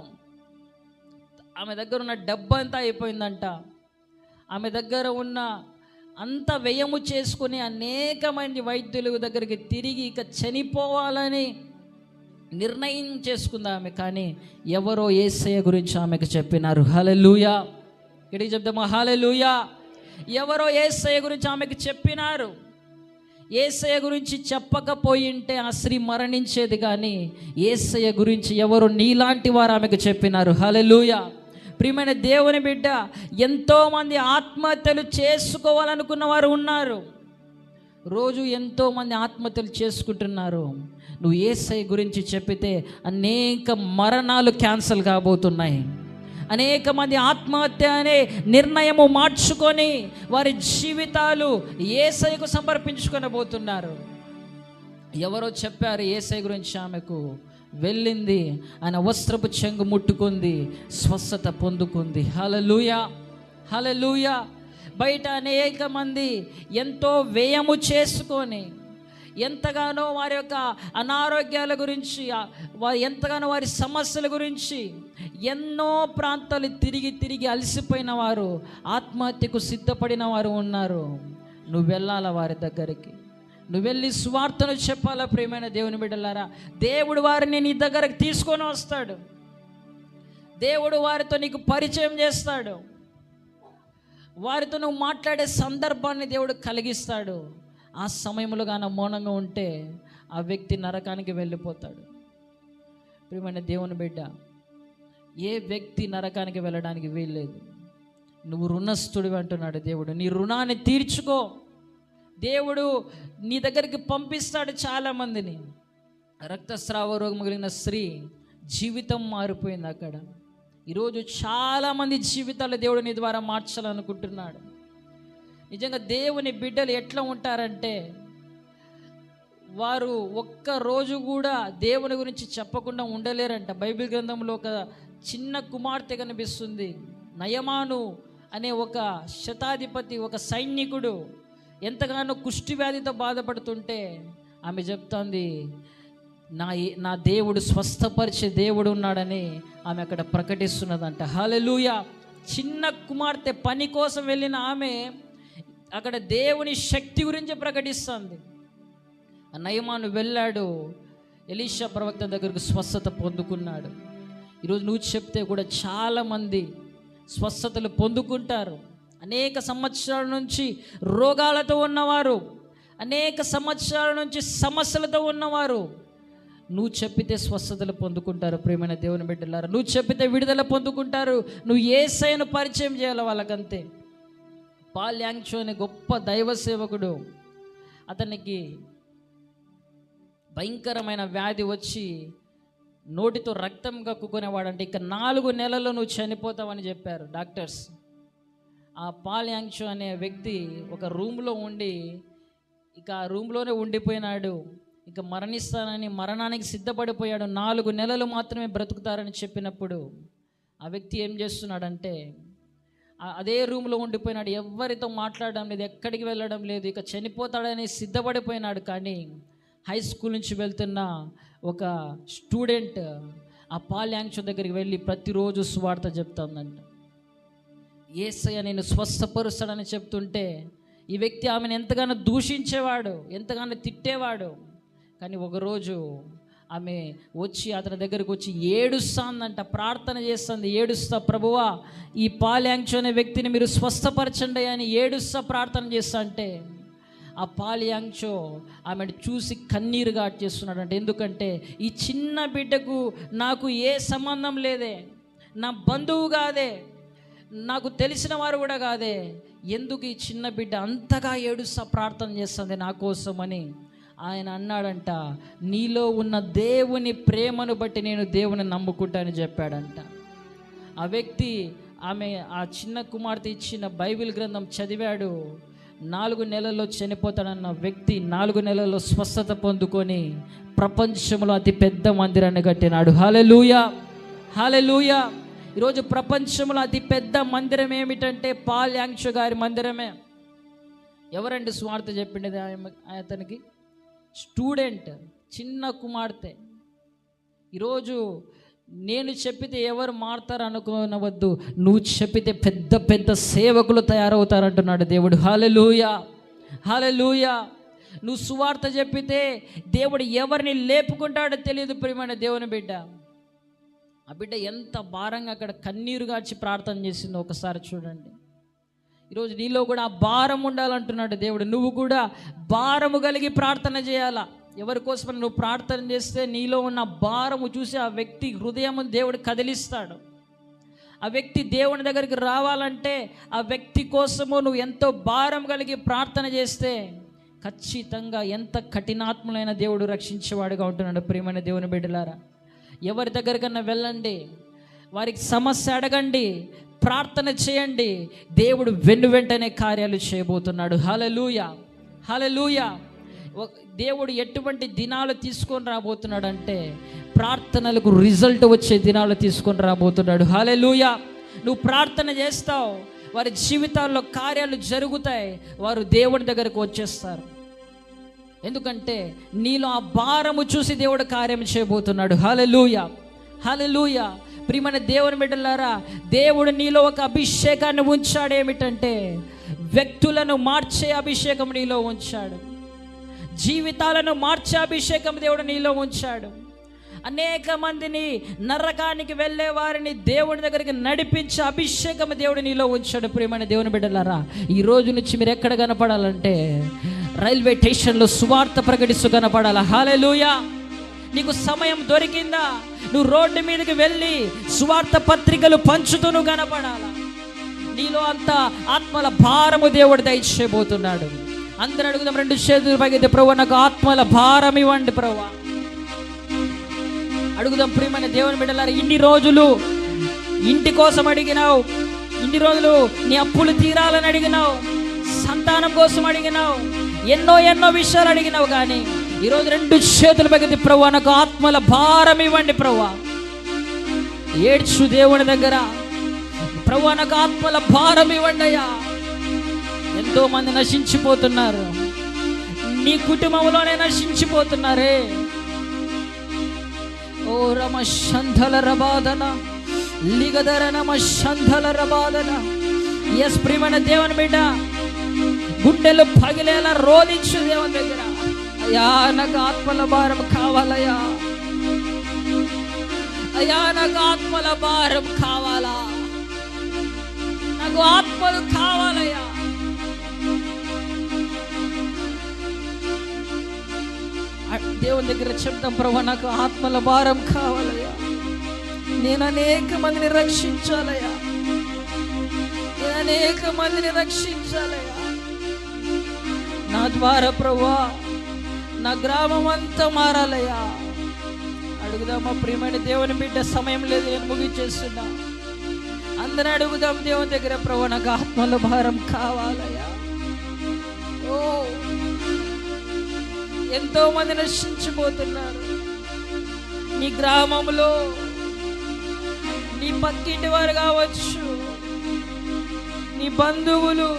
ఆమె దగ్గర ఉన్న డబ్బంతా అయిపోయిందంట. ఆమె దగ్గర ఉన్న అంత వ్యయము చేసుకుని అనేక మంది వైద్యుల దగ్గరికి తిరిగి ఇక చనిపోవాలని నిర్ణయం చేసుకుంది ఆమె. కానీ ఎవరో యేసయ్య గురించి ఆమెకు చెప్పినారు. హల్లెలూయా. ఇక్కడికి చెప్దామా, హల్లెలూయా. ఎవరో యేసయ్య గురించి ఆమెకు చెప్పినారు. యేసయ్య గురించి చెప్పకపోయింటే ఆ స్త్రీ మరణించేది. కానీ యేసయ్య గురించి ఎవరు నీలాంటి వారు ఆమెకు చెప్పినారు. హల్లెలూయా. ప్రియమైన దేవుని బిడ్డ, ఎంతోమంది ఆత్మహత్యలు చేసుకోవాలనుకున్న వారు ఉన్నారు. రోజు ఎంతోమంది ఆత్మహత్యలు చేసుకుంటున్నారు. నువ్వు యేసయ్య గురించి చెప్పితే అనేక మరణాలు క్యాన్సల్ కాబోతున్నాయి. అనేక మంది ఆత్మహత్య అనే నిర్ణయము మార్చుకొని వారి జీవితాలు యేసయ్యకు సమర్పించుకొని పోతున్నారు. ఎవరో చెప్పారు యేసయ్య గురించి, ఆమెకు వెళ్ళింది, ఆయన వస్త్రపు చెంగు ముట్టుకుంది, స్వస్థత పొందుకుంది. హల్లెలూయా, హల్లెలూయా. బయట అనేక మంది ఎంతో వ్యయము చేసుకొని, ఎంతగానో వారి యొక్క అనారోగ్యాల గురించి, ఎంతగానో వారి సమస్యల గురించి ఎన్నో ప్రాంతాలు తిరిగి తిరిగి అలసిపోయిన వారు, ఆత్మహత్యకు సిద్ధపడిన వారు ఉన్నారు. నువ్వు వెళ్ళాలా వారి దగ్గరికి, నువ్వు వెళ్ళి సువార్తను చెప్పాలా. ప్రియమైన దేవుని బిడ్డలారా, దేవుడు వారిని నీ దగ్గరకు తీసుకొని వస్తాడు. దేవుడు వారితో నీకు పరిచయం చేస్తాడు. వారితో నువ్వు మాట్లాడే సందర్భాన్ని దేవుడు కలిగిస్తాడు. ఆ సమయంలో కానీ మౌనంగా ఉంటే ఆ వ్యక్తి నరకానికి వెళ్ళిపోతాడు. ప్రియమైన దేవుని బిడ్డ, ఏ వ్యక్తి నరకానికి వెళ్ళడానికి వీల్లేదు. నువ్వు రుణస్థుడివి అంటున్నాడు దేవుడు. నీ రుణాన్ని తీర్చుకో. దేవుడు నీ దగ్గరికి పంపిస్తాడు చాలామందిని. రక్తస్రావ రోగం కలిగిన స్త్రీ జీవితం మారిపోయింది అక్కడ. ఈరోజు చాలామంది జీవితాలు దేవుడు నీ ద్వారా మార్చాలనుకుంటున్నాడు. నిజంగా దేవుని బిడ్డలు ఎట్లా ఉంటారంటే, వారు ఒక్క రోజు కూడా దేవుని గురించి చెప్పకుండా ఉండలేరంట. బైబిల్ గ్రంథంలో ఒక చిన్న కుమార్తె కనిపిస్తుంది. నయమాను అనే ఒక శతాధిపతి, ఒక సైనికుడు ఎంతగానో కుష్టి వ్యాధితో బాధపడుతుంటే ఆమె చెప్తోంది, నా దేవుడు స్వస్థపరిచే దేవుడు ఉన్నాడని ఆమె అక్కడ ప్రకటిస్తున్నదంట. హల్లెలూయా. చిన్న కుమార్తె పని కోసం వెళ్ళిన ఆమె అక్కడ దేవుని శక్తి గురించి ప్రకటిస్తుంది. నయమాను వెళ్ళాడు, ఎలీషా ప్రవక్త దగ్గరకు స్వస్థత పొందుకున్నాడు. ఈరోజు నువ్వు చెప్తే కూడా చాలామంది స్వస్థతలు పొందుకుంటారు. అనేక సంవత్సరాల నుంచి రోగాలతో ఉన్నవారు, అనేక సంవత్సరాల నుంచి సమస్యలతో ఉన్నవారు నువ్వు చెప్పితే స్వస్థతలు పొందుకుంటారు. ప్రియమైన దేవుని బిడ్డలారా, నువ్వు చెప్పితే విడుదల పొందుకుంటారు. నువ్వు యేసయ్యను పరిచయం చేయాలి వాళ్ళకంతే. పాల్ యాంగ్చో అనే గొప్ప దైవ సేవకుడు, అతనికి భయంకరమైన వ్యాధి వచ్చి నోటితో రక్తం కక్కుకునేవాడంటే ఇక 4 నెలల్లో నువ్వు చనిపోతావని చెప్పారు డాక్టర్స్. ఆ పాల్ యాంగ్చో అనే వ్యక్తి ఒక రూమ్లో ఉండి ఇక ఆ రూమ్లోనే ఉండిపోయినాడు. ఇక మరణిస్తానని మరణానికి సిద్ధపడిపోయాడు. 4 నెలలు మాత్రమే బ్రతుకుతారని చెప్పినప్పుడు ఆ వ్యక్తి ఏం చేస్తున్నాడంటే అదే రూమ్లో ఉండిపోయినాడు. ఎవరితో మాట్లాడడం లేదు, ఎక్కడికి వెళ్ళడం లేదు, ఇక చనిపోతాడని సిద్ధపడిపోయినాడు. కానీ హై స్కూల్ నుంచి వెళ్తున్న ఒక స్టూడెంట్ ఆ పాల్ యాంగ్చో దగ్గరికి వెళ్ళి ప్రతిరోజు సువార్త చెప్తుందంట. యేసయ్య నేను స్వస్థపరుస్తాడని చెప్తుంటే ఈ వ్యక్తి ఆమెను ఎంతగానో దూషించేవాడు, ఎంతగానో తిట్టేవాడు. కానీ ఒకరోజు ఆమె వచ్చి అతని దగ్గరికి వచ్చి ఏడుస్తాందంట, ప్రార్థన చేస్తుంది. ఏడుస్తా, ప్రభువా ఈ పాల్ యాంగ్చో అనే వ్యక్తిని మీరు స్వస్థపరచండి అని ఏడుస్తా ప్రార్థన చేస్తా అంటే ఆ పాల్ యాంగ్చో ఆమెను చూసి కన్నీరు గాడ్చేస్తున్నాడంట. ఎందుకంటే ఈ చిన్న బిడ్డకు నాకు ఏ సంబంధం లేదే, నా బంధువు కాదే, నాకు తెలిసిన వారు కూడా కాదే, ఎందుకు ఈ చిన్న బిడ్డ అంతగా ఏడుస్తా ప్రార్థన చేస్తుంది నా కోసం అని ఆయన అన్నాడంట. నీలో ఉన్న దేవుని ప్రేమను బట్టి నేను దేవుని నమ్ముకుంటానని చెప్పాడంట. ఆ వ్యక్తి ఆ చిన్న కుమార్తె ఇచ్చిన బైబిల్ గ్రంథం చదివాడు. 4 నెలల్లో చనిపోతాడన్న వ్యక్తి 4 నెలల్లో స్వస్థత పొందుకొని ప్రపంచంలో అతి పెద్ద మందిరాన్ని కట్టినాడు. హల్లెలూయా, హల్లెలూయా. ఈరోజు ప్రపంచంలో అతి పెద్ద మందిరం ఏమిటంటే పాల్ యాంగ్చో గారి మందిరమే. ఎవరండి స్వార్థ చెప్పిండేది అతనికి? స్టూడెంట్, చిన్న కుమార్తె. ఈరోజు నేను చెప్పితే ఎవరు మారుతారు అనుకోనవద్దు, నువ్వు చెప్పితే పెద్ద పెద్ద సేవకులు తయారవుతారంటున్నాడు దేవుడు. హల్లెలూయా, హల్లెలూయా. నువ్వు సువార్త చెప్పితే దేవుడు ఎవరిని లేపుకుంటాడో తెలియదు. ప్రియమైన దేవుని బిడ్డ, ఆ బిడ్డ ఎంత భారంగా అక్కడ కన్నీరు గార్చి ప్రార్థన చేసిందో ఒకసారి చూడండి. ఈరోజు నీలో కూడా ఆ భారం ఉండాలంటున్నాడు దేవుడు. నువ్వు కూడా భారము కలిగి ప్రార్థన చేయాలా. ఎవరి కోసం నువ్వు ప్రార్థన చేస్తే నీలో ఉన్న భారము చూసి ఆ వ్యక్తి హృదయం దేవుడు కదిలిస్తాడు. ఆ వ్యక్తి దేవుని దగ్గరికి రావాలంటే ఆ వ్యక్తి కోసము నువ్వు ఎంతో భారం కలిగి ప్రార్థన చేస్తే ఖచ్చితంగా ఎంత కఠినాత్ములైన దేవుడు రక్షించేవాడుగా ఉంటున్నాడు. ప్రియమైన దేవుని బిడ్డలారా, ఎవరి దగ్గరికన్నా వెళ్ళండి, వారికి సమస్య అడగండి, ప్రార్థన చేయండి, దేవుడు వెంటనే కార్యాలు చేయబోతున్నాడు. హల్లెలూయా, హల్లెలూయా. దేవుడు ఎటువంటి దినాలు తీసుకొని రాబోతున్నాడు అంటే ప్రార్థనలకు రిజల్ట్ వచ్చే దినాలు తీసుకొని రాబోతున్నాడు. హల్లెలూయా. నువ్వు ప్రార్థన చేస్తావు, వారి జీవితాల్లో కార్యాలు జరుగుతాయి, వారు దేవుని దగ్గరకు వచ్చేస్తారు. ఎందుకంటే నీలో ఆ భారము చూసి దేవుడు కార్యం చేయబోతున్నాడు. హల్లెలూయా, హల్లెలూయా. ప్రియమైన దేవుని బిడ్డలారా, దేవుడు నీలో ఒక అభిషేకాన్ని ఉంచాడు. ఏమిటంటే వ్యక్తులను మార్చే అభిషేకం నీలో ఉంచాడు. జీవితాలను మార్చే అభిషేకం దేవుడు నీలో ఉంచాడు. అనేక మందిని నరకానికి వెళ్ళే వారిని దేవుని దగ్గరికి నడిపించే అభిషేకం దేవుడు నీలో ఉంచాడు. ప్రియమైన దేవుని బిడ్డలారా, ఈ రోజు నుంచి మీరు ఎక్కడ కనపడాలంటే రైల్వే స్టేషన్లో సువార్త ప్రకటిస్తూ కనపడాలా. హల్లెలూయా. నీకు సమయం దొరికిందా? నువ్వు రోడ్డు మీదకి వెళ్ళి సువార్త పత్రికలు పంచుతూ నువ్వు కనపడాలా. నీలో అంత ఆత్మల భారము దేవుడు దయచేయబోతున్నాడు. అందరూ అడుగుదాం, 2 చేతులు పైకి. ప్రభువా, నాకు ఆత్మల భారం ఇవ్వండి ప్రభువా. అడుగుదాం. ప్రియమైన దేవుని బిడ్డలారా, ఇన్ని రోజులు ఇంటి కోసం అడిగినావు, ఇన్ని రోజులు నీ అప్పులు తీరాలని అడిగినావు, సంతానం కోసం అడిగినావు, ఎన్నో విషయాలు అడిగినావు. కానీ ఈరోజు 2 చేతులు పైకి. ప్రభువా, నాకు ఆత్మల భారం ఇవ్వండి ప్రభువా. ఏడ్చు దేవుని దగ్గర. ప్రభువా, నాకు ఆత్మల భారం ఇవ్వండి అయ్యా. ఎంతో మంది నశించిపోతున్నారు, నీ కుటుంబంలోనే నశించిపోతున్నారే. ఓ రమ శంధల రబాదన లిగదర నమ శంధల రబాదన. ఎస్ ప్రియమైన దేవుని బిడ్డ, గుండెలు పగిలేలా రోధించు దేవుని దగ్గర. అయ్యా, నాకు ఆత్మల భారం కావాలయ్యా. అయ్యా, నాకు ఆత్మల భారం కావాలా. నాకు ఆత్మలు కావాలయ్యా. దేవుని దగ్గర చెప్తాం, ప్రభువా, నాకు ఆత్మల భారం కావాలయ్యా. నేను అనేక మందిని రక్షించాలయ్యా. నేను అనేక మందిని రక్షించాలయ్యా. నా ద్వారా ప్రభువా నా గ్రామం అంతా మారాలయ్యా. అడుగుదామా ప్రియమైన దేవుని బిడ్డ? సమయం లేదు, నేను ముగించేస్తున్నా. అందరూ అడుగుదాం దేవుని దగ్గర, ప్రభువా, నాకు ఆత్మల భారం కావాలయ్యా. ఓ, ఎంతో మంది నశించిపోతున్నారు. నీ గ్రామంలో నీ పక్కింటి వారు కావచ్చు, నీ బంధువులు,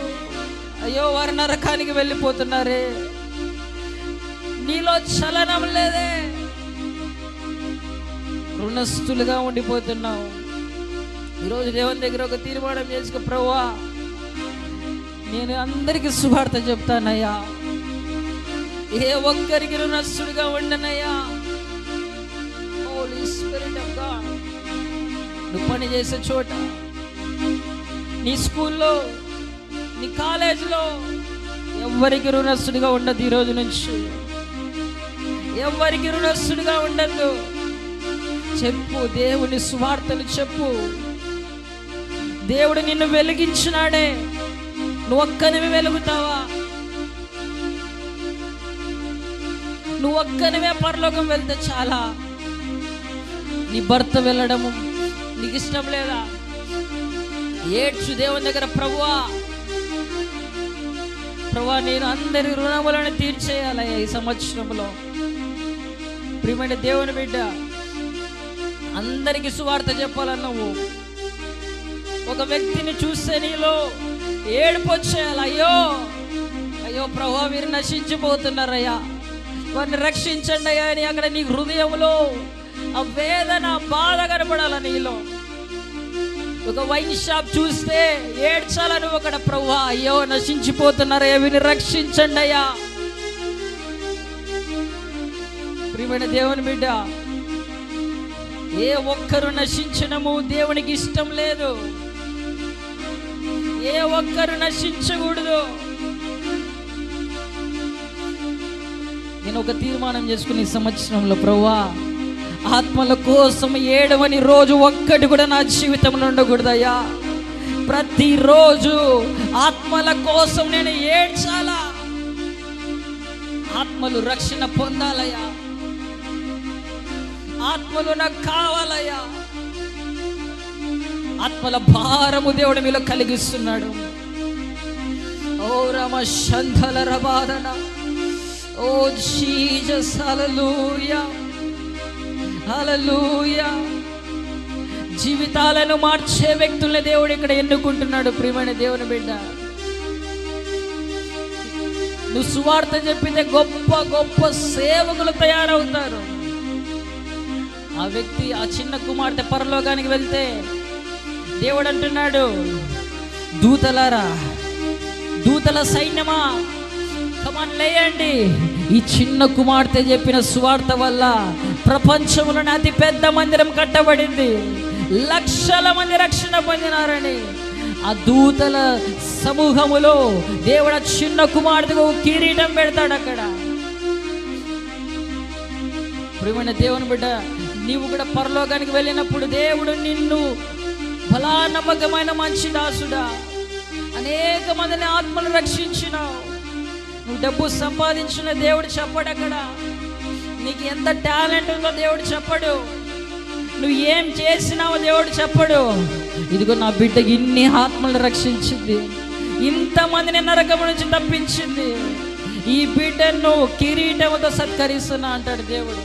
అయ్యో వారు నరకానికి వెళ్ళిపోతున్నారే. నీలో చలనం లేదే, రుణస్థులుగా ఉండిపోతున్నావు. ఈరోజు దేవుని దగ్గర ఒక తీర్మానం చేసుకో, ప్రభువా, నేను అందరికీ సువార్త చెప్తానయ్యా. ఏ ఒక్కరికి రుణస్థుడిగా ఉండనయ్యా. హోలీ స్పిరిట్ ఆఫ్ గాడ్, నువ్వు పని చేసే చోట, నీ స్కూల్లో, నీ కాలేజీలో ఎవ్వరికి రుణస్థుడిగా ఉండదు. ఈ రోజు నుంచి ఎవ్వరికి రుణస్థుడిగా ఉండద్దు. చెప్పు, దేవుని సువార్తలు చెప్పు. దేవుడు నిన్ను వెలిగించినాడే, నువ్వు ఒక్కనివి వెలుగుతావా? నువ్వు ఒక్కనివే పరలోకం వెళ్తే చాలా. నీ భర్త వెళ్ళడము నీకు ఇష్టం లేదా? ఏడ్చు దేవుని దగ్గర, ప్రభువా, నేను అందరి రుణములను తీర్చేయాలయ్యా ఈ సంవత్సరంలో. ప్రియమైన దేవుని బిడ్డ, అందరికీ సువార్త చెప్పాలని నువ్వు ఒక వ్యక్తిని చూస్తే నీలో ఏడుపు వచ్చేయాలి. అయ్యో ప్రభువా, వీరు నశించిపోతున్నారయ్యా, వారిని రక్షించండి అయ్యా అని అక్కడ నీ హృదయంలో ఆ వేదన, బాధ కనపడాల నీలో. ఒక వైన్ షాప్ చూస్తే ఏడ్చాలని ఒకడ, ప్రభువా అయ్యో నశించిపోతున్నారయ్యా, వీరిని రక్షించండి అయ్యా. ప్రియమైన దేవుని బిడ్డ, ఏ ఒక్కరు నశించడము దేవునికి ఇష్టం లేదు. ఏ ఒక్కరు నశించకూడదు. నేను ఒక తీర్మానం చేసుకుని ఈ సంవత్సరంలో, ప్రభువా, ఆత్మల కోసం ఏడవని రోజు ఒక్కటి కూడా నా జీవితంలో ఉండకూడదయ్యా. ప్రతిరోజు ఆత్మల కోసం నేను ఏడ్చాలా. ఆత్మలు రక్షణ పొందాలయ్యా. ఆత్మలు నాకు కావాలయ్యా. ఆత్మల భారము దేవుడు మీలో కలిగిస్తున్నాడు. ఓ రమ శంధల రబాదన. ఓ జీసస్, హల్లెలూయా, హల్లెలూయా. జీవితాలను మార్చే వ్యక్తుల్ని దేవుడు ఇక్కడ ఎన్నుకుంటున్నాడు. ప్రియమైన దేవుని బిడ్డ, నువ్వు సువార్త చెప్పితే గొప్ప గొప్ప సేవకులు తయారవుతారు. ఆ వ్యక్తి, ఆ చిన్న కుమార్తె పరలోకానికి వెళ్తే దేవుడు అంటున్నాడు, దూతలారా, దూతల సైన్యమా, కమాన్ లేయండి. ఈ చిన్న కుమార్తె చెప్పిన సువార్త వల్ల ప్రపంచంలోనే అతి పెద్ద మందిరం కట్టబడింది, లక్షల మంది రక్షణ పొందినారని. ఆ దూతల సమూహములో దేవుడు చిన్న కుమార్తెకు కిరీటం పెడతాడు అక్కడ. ప్రియమైన దేవుని బిడ్డ, నీవు కూడా పరలోకానికి వెళ్ళినప్పుడు దేవుడు నిన్ను బలా నమ్మకమైన మంచి దాసుడా, అనేక మందిని ఆత్మలు రక్షించినావు. నువ్వు డబ్బు సంపాదించిన దేవుడు చెప్పడు. అక్కడ నీకు ఎంత టాలెంట్ ఉందో దేవుడు చెప్పడు. నువ్వు ఏం చేసినావో దేవుడు చెప్పడు. ఇదిగో నా బిడ్డకి ఇన్ని ఆత్మలు రక్షించింది, ఇంతమందిని నరకం నుంచి తప్పించింది, ఈ బిడ్డను కిరీటంతో సత్కరిస్తున్నా అంటాడు దేవుడు.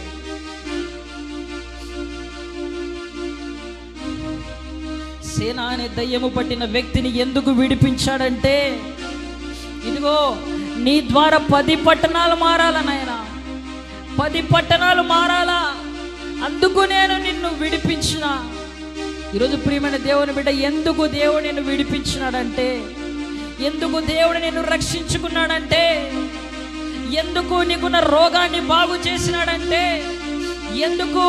సేన అనే దయ్యము పట్టిన వ్యక్తిని ఎందుకు విడిపించాడంటే, ఇదిగో నీ ద్వారా 10 పట్టణాలు మారాలా నాయనా, 10 పట్టణాలు మారాలా, అందుకు నేను నిన్ను విడిపించిన. ఈరోజు ప్రియమైన దేవుని బిడ్డ, ఎందుకు దేవుడు నిన్ను విడిపించినాడంటే, ఎందుకు దేవుడు నిన్ను రక్షించుకున్నాడంటే, ఎందుకు నీకున్న రోగాన్ని బాగు చేసినాడంటే, ఎందుకు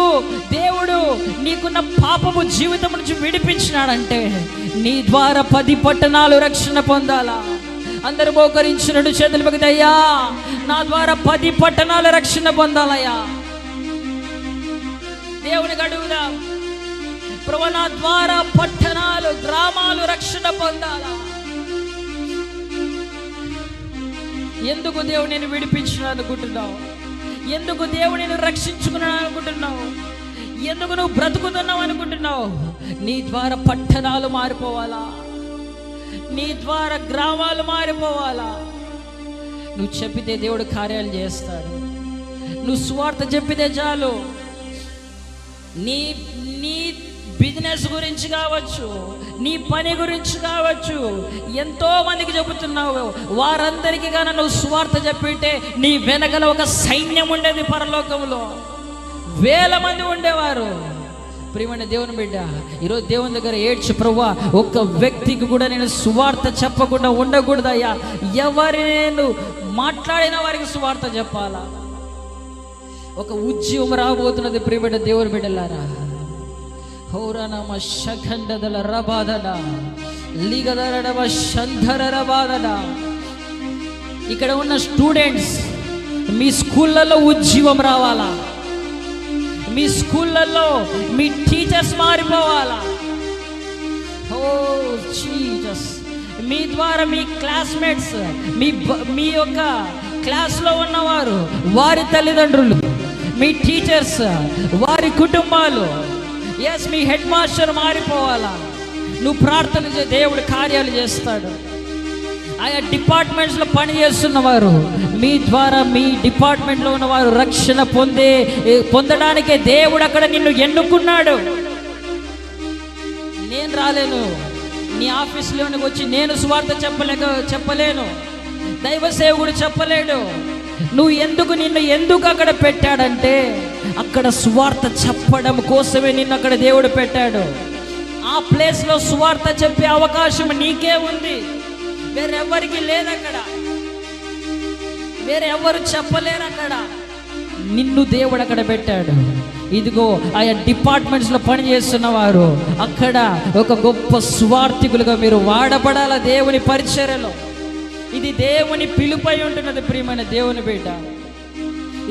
దేవుడు నీకున్న పాపము జీవితం నుంచి విడిపించినాడంటే, నీ ద్వారా 10 పట్టణాలు రక్షణ పొందాలా. అందరూ మోకరించి 2 చేతులు పైకి, అయ్యా నా ద్వారా 10 పట్టణాలు రక్షణ పొందాలయ్యా. దేవునికి అడుగుదాం, ప్రభువా నా ద్వారా పట్టణాలు, గ్రామాలు రక్షణ పొందాలా. ఎందుకు దేవుడు నేను విడిపించినాడు అనుకుంటున్నావు? ఎందుకు దేవుడు నేను రక్షించుకున్నాను అనుకుంటున్నావు? ఎందుకు నువ్వు బ్రతుకుతున్నావు అనుకుంటున్నావు? నీ ద్వారా పట్టణాలు మారిపోవాలా, నీ ద్వారా గ్రామాలు మారిపోవాలా. నువ్వు చెప్పితే దేవుడు కార్యాలు చేస్తాడు. నువ్వు సువార్త చెప్పితే చాలు. నీ నీ బిజినెస్ గురించి కావచ్చు, నీ పని గురించి కావచ్చు, ఎంతో మందికి చెబుతున్నావు. వారందరికీ కానీ నువ్వు సువార్త చెప్పితే నీ వెనకల ఒక సైన్యం ఉండేది. పరలోకంలో 1000 మంది ఉండేవారు. ప్రియమైన దేవుని బిడ్డ, ఈరోజు దేవుని దగ్గర ఏడ్చి, ప్రభువా ఒక్క వ్యక్తికి కూడా నేను సువార్త చెప్పకుండా ఉండకూడదయ్యా. ఎవరి నేను మాట్లాడిన వారికి సువార్త చెప్పాలా. ఒక ఉద్యమం రాబోతున్నది ప్రియమైన దేవుని బిడ్డలారా. హోరనమ శఖండదల రబాదడ లిగదరడవ శంధర రబాదడ. ఇక్కడ ఉన్న స్టూడెంట్స్, మీ స్కూళ్ళల్లో ఉద్యమం రావాలా. మీ స్కూళ్ళల్లో మీ టీచర్స్ మారిపోవాలా. ఓ జీసస్, మీ ద్వారా మీ క్లాస్మేట్స్, మీ యొక్క క్లాస్లో ఉన్నవారు, వారి తల్లిదండ్రులు, మీ టీచర్స్, వారి కుటుంబాలు, ఎస్ మీ హెడ్ మాస్టర్ మారిపోవాలా. నువ్వు ప్రార్థన చే, దేవుడు కార్యాలు చేస్తాడు. ఆయా డిపార్ట్మెంట్స్లో పనిచేస్తున్నవారు, మీ ద్వారా మీ డిపార్ట్మెంట్లో ఉన్నవారు రక్షణ పొందడానికే దేవుడు అక్కడ నిన్ను ఎన్నుకున్నాడు. నేను రాలేను, నీ ఆఫీస్లోనికి వచ్చి నేను సువార్త చెప్పలేను, దైవ సేవకుడు చెప్పలేడు. నిన్ను ఎందుకు అక్కడ పెట్టాడంటే, అక్కడ సువార్త చెప్పడం కోసమే నిన్ను అక్కడ దేవుడు పెట్టాడు. ఆ ప్లేస్లో సువార్త చెప్పే అవకాశం నీకే ఉంది, వేరెవ్వరికి లేదు. అక్కడ వేరెవ్వరు చెప్పలేరు. అక్కడ నిన్ను దేవుడు అక్కడ పెట్టాడు. ఇదిగో ఆయా డిపార్ట్మెంట్స్లో పనిచేస్తున్న వారు అక్కడ ఒక గొప్ప సువార్థికులుగా మీరు వాడబడాల దేవుని పరిచర్యలో. ఇది దేవుని పిలుపై ఉంటున్నది ప్రియమైన దేవుని బిడ్డ,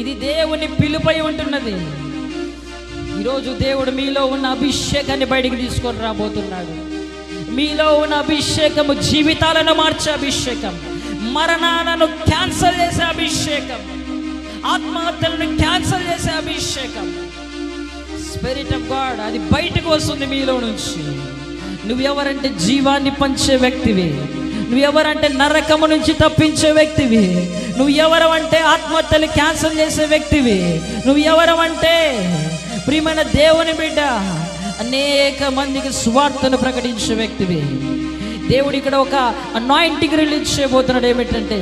ఇది దేవుని పిలుపై ఉంటున్నది. ఈరోజు దేవుడు మీలో ఉన్న అభిషేకాన్ని బయటికి తీసుకొని రాబోతున్నాడు. మీలో ఉన్న అభిషేకము జీవితాలను మార్చే అభిషేకం, మరణాలను క్యాన్సల్ చేసే అభిషేకం, ఆత్మహత్యలను క్యాన్సల్ చేసే అభిషేకం, స్పిరిట్ ఆఫ్ గాడ్ అది బయటకు వస్తుంది మీలో నుంచి. నువ్వెవరంటే జీవాన్ని పంచే వ్యక్తివి, నువ్వెవరంటే నరకము నుంచి తప్పించే వ్యక్తివి, నువ్వెవరమంటే ఆత్మహత్యలు క్యాన్సల్ చేసే వ్యక్తివి, నువ్వెవరమంటే ప్రియమైన దేవుని బిడ్డ అనేక మందికి సువార్తను ప్రకటించే వ్యక్తివి. దేవుడు ఇక్కడ ఒక అనాయింటింగ్ రిలీజ్ చేయబోతున్నాడు. ఏమిటంటే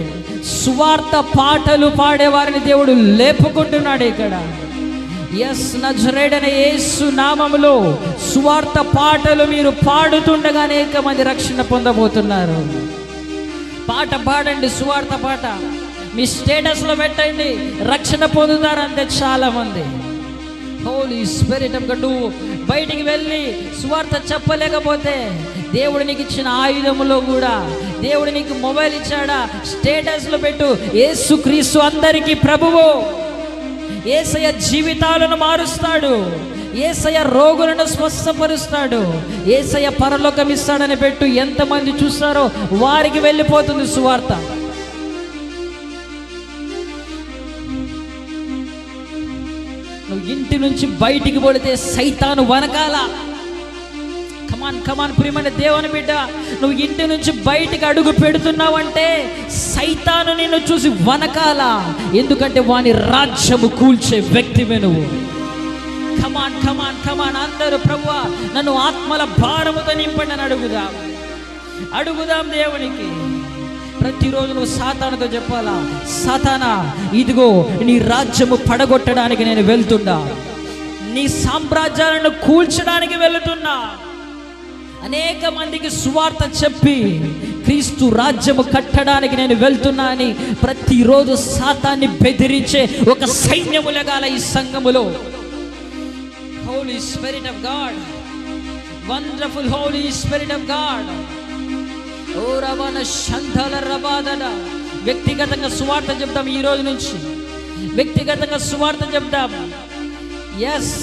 సువార్త పాటలు పాడేవారిని దేవుడు లేపుకుంటున్నాడు ఇక్కడ. ఎస్, నజరేయుడైన యేసు నామములో సువార్త పాటలు మీరు పాడుతుండగా అనేక మంది రక్షణ పొందబోతున్నారు. పాట పాడండి, సువార్త పాట మీ స్టేటస్లో పెట్టండి, రక్షణ పొందుతారు అంతే చాలా మంది. హోలీ స్పిరిట్ ఆఫ్ గాడ్, నువ్వు బయటికి వెళ్ళి సువార్త చెప్పలేకపోతే దేవుడు నీకు ఇచ్చిన ఆయుధములో కూడా దేవుడు నీకు మొబైల్ ఇచ్చాడా, స్టేటస్లో పెట్టు, యేసుక్రీస్తు అందరికీ ప్రభువు, యేసయ్య జీవితాలను మారుస్తాడు, యేసయ్య రోగులను స్వస్థపరుస్తాడు, యేసయ్య పరలోకం ఇస్తాడని పెట్టు. ఎంతమంది చూస్తారో వారికి వెళ్ళిపోతుంది సువార్త. నువ్వు ఇంటి నుంచి బయటికి పడితే సైతాను వనకాల. కమాన్ ప్రియమైన దేవుని బిడ్డ, నువ్వు ఇంటి నుంచి బయటికి అడుగు పెడుతున్నావంటే సైతాను నిన్ను చూసి వనకాల. ఎందుకంటే వాని రాజ్యము కూల్చే వ్యక్తివే నువ్వు. కమాన్ అందరూ ప్రభువా నన్ను ఆత్మల భారముతో నింపండి అని అడుగుదాం దేవునికి. ప్రతిరోజు నువ్వు సాతానుతో చెప్పాలా, సాతానా ఇదిగో నీ రాజ్యము పడగొట్టడానికి నేను వెళ్తున్నా, నీ సామ్రాజ్యాలను కూల్చడానికి వెళుతున్నా. అనేక మందికి సువార్త చెప్పి క్రీస్తు రాజ్యము కట్టడానికి నేను వెళ్తున్నా అని ప్రతిరోజు సాతాన్ని బెదిరించే ఒక సైన్యము లెగాల ఈ సంఘములో. Holy spirit of God, wonderful holy spirit of God. ఓ రవణ శంధల రబాదన. వ్యక్తిగతంగా సువార్త చెప్తాం, ఈ రోజు నుంచి వ్యక్తిగతంగా సువార్త చెప్తాం. ఎస్,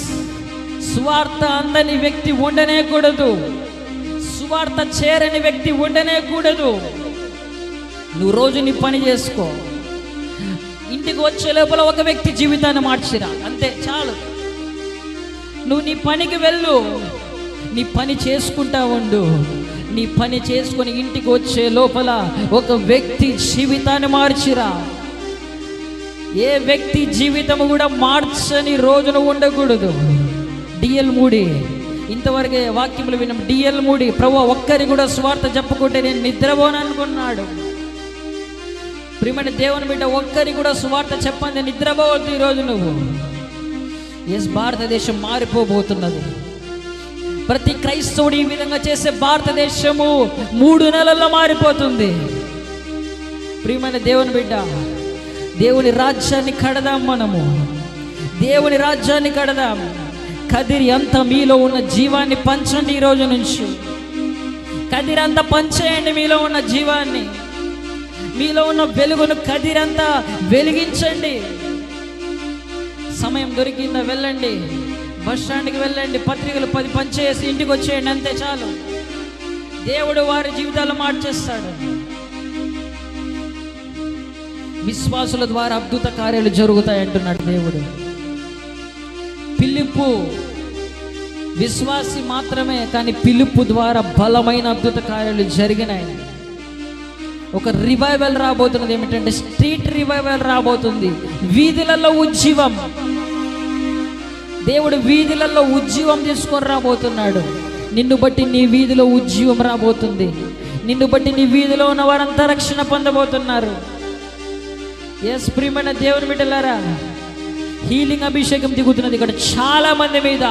సువార్త అందని వ్యక్తి ఉండనే కూడదు, సువార్త చేరని వ్యక్తి ఉండనే కూడదు. నువ్వు రోజు నీ పని చేసుకో, ఇంటికి వచ్చే లోపల ఒక వ్యక్తి జీవితాన్ని మార్చిరా, అంతే చాలు. నువ్వు నీ పనికి వెళ్ళు, నీ పని చేసుకుంటా ఉండు. నీ పని చేసుకొని ఇంటికి వచ్చే లోపల ఒక వ్యక్తి జీవితాన్ని మార్చిరా. ఏ వ్యక్తి జీవితం కూడా మార్చని రోజున ఉండకూడదు. డిఎల్ మూడి ఇంతవరకే వాక్యములు విన్నాం. డిఎల్ మూడి ప్రభు ఒక్కరి కూడా స్వార్థ చెప్పుకుంటే నేను నిద్రపోను అనుకున్నాడు. ప్రియమైన దేవుని బిడ్డ, ఒక్కరి కూడా స్వార్థ చెప్పండి నిద్రపోవద్దు ఈరోజు నువ్వు. ఎస్, భారతదేశం మారిపోబోతున్నది. ప్రతి క్రైస్తవుడు ఈ విధంగా చేసే భారతదేశము 3 నెలల్లో మారిపోతుంది. ప్రియమైన దేవుని బిడ్డ, దేవుని రాజ్యాన్ని కడదాం, మనము దేవుని రాజ్యాన్ని కడదాం. కదిరి అంతా మీలో ఉన్న జీవాన్ని పంచండి. ఈ రోజు నుంచి కదిరంతా పంచేయండి. మీలో ఉన్న జీవాన్ని, మీలో ఉన్న వెలుగును కదిరంతా వెలిగించండి. సమయం దొరికిందా వెళ్ళండి, బస్ స్టాండ్కి వెళ్ళండి, పత్రికలు 10 పంచేసి ఇంటికి వచ్చేయండి, అంతే చాలు. దేవుడు వారి జీవితాలు మార్చేస్తాడు. విశ్వాసుల ద్వారా అద్భుత కార్యాలు జరుగుతాయి అంటున్నాడు దేవుడు. పిలుపు విశ్వాసి మాత్రమే, కానీ పిలుపు ద్వారా బలమైన అద్భుత కార్యాలు జరిగినాయి. ఒక రివైవల్ రాబోతున్నది. ఏమిటంటే స్ట్రీట్ రివైవల్ రాబోతుంది. వీధులలో ఉజ్జీవం, దేవుడు వీధులలో ఉజ్జీవం తీసుకొని రాబోతున్నాడు. నిన్ను బట్టి నీ వీధిలో ఉజ్జీవం రాబోతుంది. నిన్ను బట్టి నీ వీధిలో ఉన్న వారంతా రక్షణ పొందబోతున్నారు. ఎస్, ప్రియమైన దేవుని బిడ్డలారా, హీలింగ్ అభిషేకం దిగుతున్నది ఇక్కడ చాలా మంది మీద.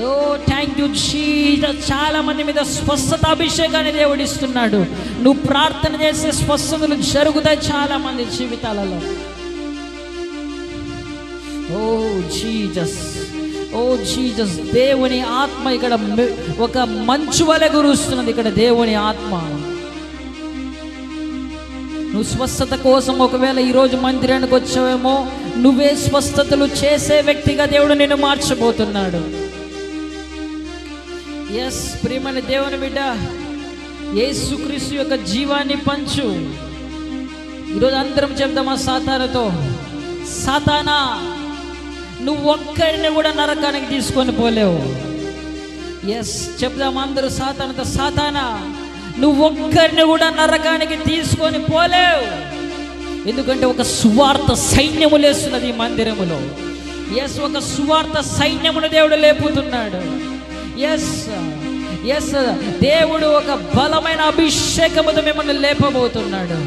ఓ థ్యాంక్ యూ జీసస్. చాలా మంది మీద స్వస్థత అభిషేకాన్ని దేవుడు ఇస్తున్నాడు. నువ్వు ప్రార్థన చేసే స్వస్థతలు జరుగుతాయి చాలా మంది జీవితాలలో. ఓ జీసస్, ఓ జీసస్. దేవుని ఆత్మ ఇక్కడ ఒక మంచు వలె కురుస్తున్నది. ఇక్కడ దేవుని ఆత్మ. నువ్వు స్వస్థత కోసం ఒకవేళ ఈరోజు మందిరానికి వచ్చావేమో, నువ్వే స్వస్థతలు చేసే వ్యక్తిగా దేవుడు నిన్ను మార్చబోతున్నాడు. ఎస్, ప్రియమైన దేవుని బిడ్డ, యేసుక్రీస్తు యొక్క జీవాన్ని పంచు. ఈరోజు అందరం చెప్దామా సాతానుతో, సాతానా నువ్వు ఒక్కడిని కూడా నరకానికి తీసుకొని పోలేవు. ఎస్, చెప్దాం అందరూ సాతానుతో, సాతానా నువ్వు ఒక్కరిని కూడా నరకానికి తీసుకొని పోలేవు. ఎందుకంటే ఒక సువార్త సైన్యము లేస్తున్నది ఈ మందిరములో. ఎస్, ఒక సువార్త సైన్యమును దేవుడు లేపుతున్నాడు. ఎస్ ఎస్, దేవుడు ఒక బలమైన అభిషేకముతో మిమ్మల్ని లేపబోతున్నాడు.